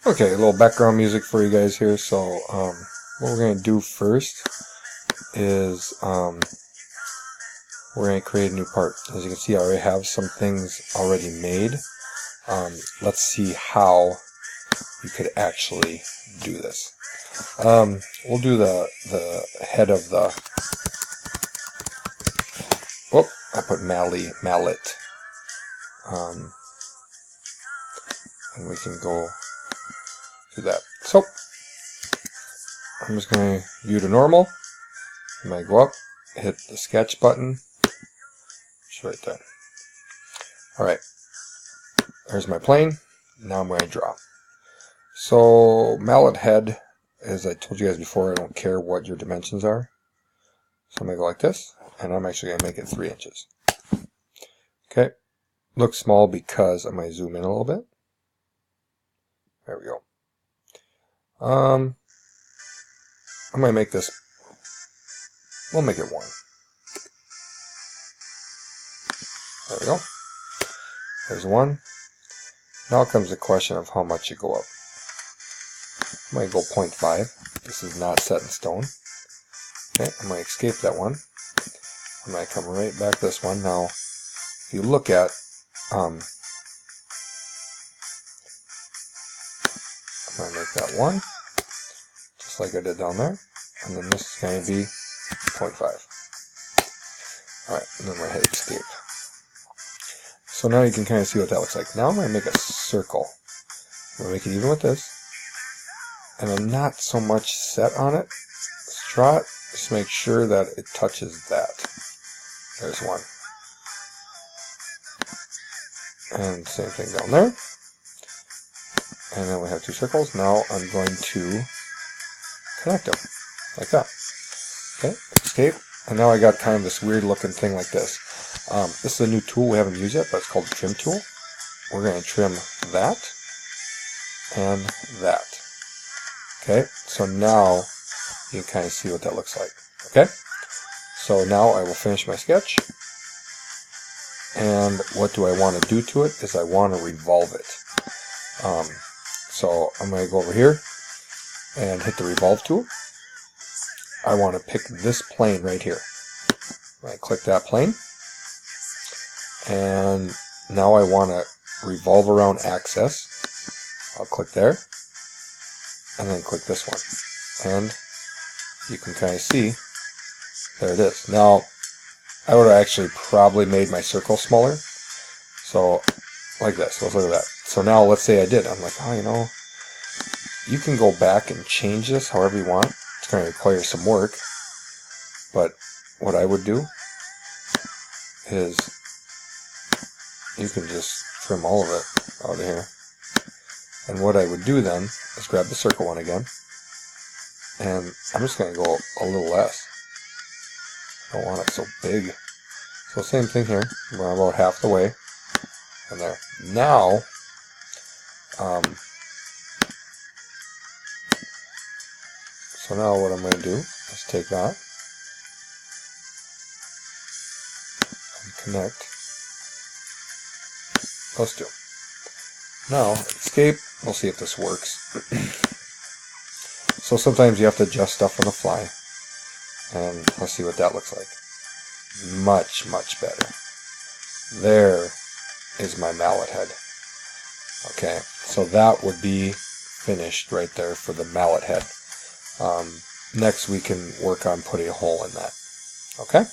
Okay, a little background music for you guys here. So what we're going to do first is we're going to create a new part. As you can see, I already have some things already made. Let's see how you could actually do this. We'll do the head of the... Oh, I put Mallet. And we can go do that. So I'm just going to view to normal. I'm going to go up, hit the sketch button. It's right there. Alright, there's my plane. Now I'm going to draw. So Mallet Head, as I told you guys before, I don't care what your dimensions are. So I'm going to go like this, and I'm actually going to make it 3 inches. Okay, looks small because I'm going to zoom in a little bit. There we go. I'm going to make this, we'll make it 1. There we go. There's 1. Now comes the question of how much you go up. I'm going to go 0.5. This is not set in stone. Okay, I'm going to escape that one. I'm going to come right back to this one. Now, if you look at, I'm going to make that 1, just like I did down there. And then this is going to be 0.5. Alright, and then we're going to hit escape. So now you can kind of see what that looks like. Now I'm going to make a circle. I'm going to make it even with this. And I'm not so much set on it. Let's draw it. Just make sure that it touches that. There's 1. And same thing down there. And then we have 2 circles. Now I'm going to connect them. Like that. Okay, escape. And now I got kind of this weird looking thing like this. This is a new tool we haven't used yet, but it's called the trim tool. We're going to trim that and that. Okay, so now you can kind of see what that looks like. Okay, so now I will finish my sketch. And what do I want to do to it is I want to revolve it. So I'm going to go over here and hit the revolve tool. I want to pick this plane right here. I click that plane. And now I want to revolve around axis. I'll click there. And then click this one. And you can kind of see, there it is. Now, I would have actually probably made my circle smaller. So, like this. Let's look at that. So now, let's say I did. I'm like, oh, you know, you can go back and change this however you want. It's going to require some work. But what I would do is you can just trim all of it out of here. And what I would do then is grab the circle one again. And I'm just going to go a little less. I don't want it so big. So same thing here. We're about half the way. And there. Now, so now what I'm going to do is take that and connect those two. Now, escape. We'll see if this works. So sometimes you have to adjust stuff on the fly. And let's see what that looks like. Much, much better. There is my mallet head. Okay, so that would be finished right there for the mallet head. Next we can work on putting a hole in that. Okay?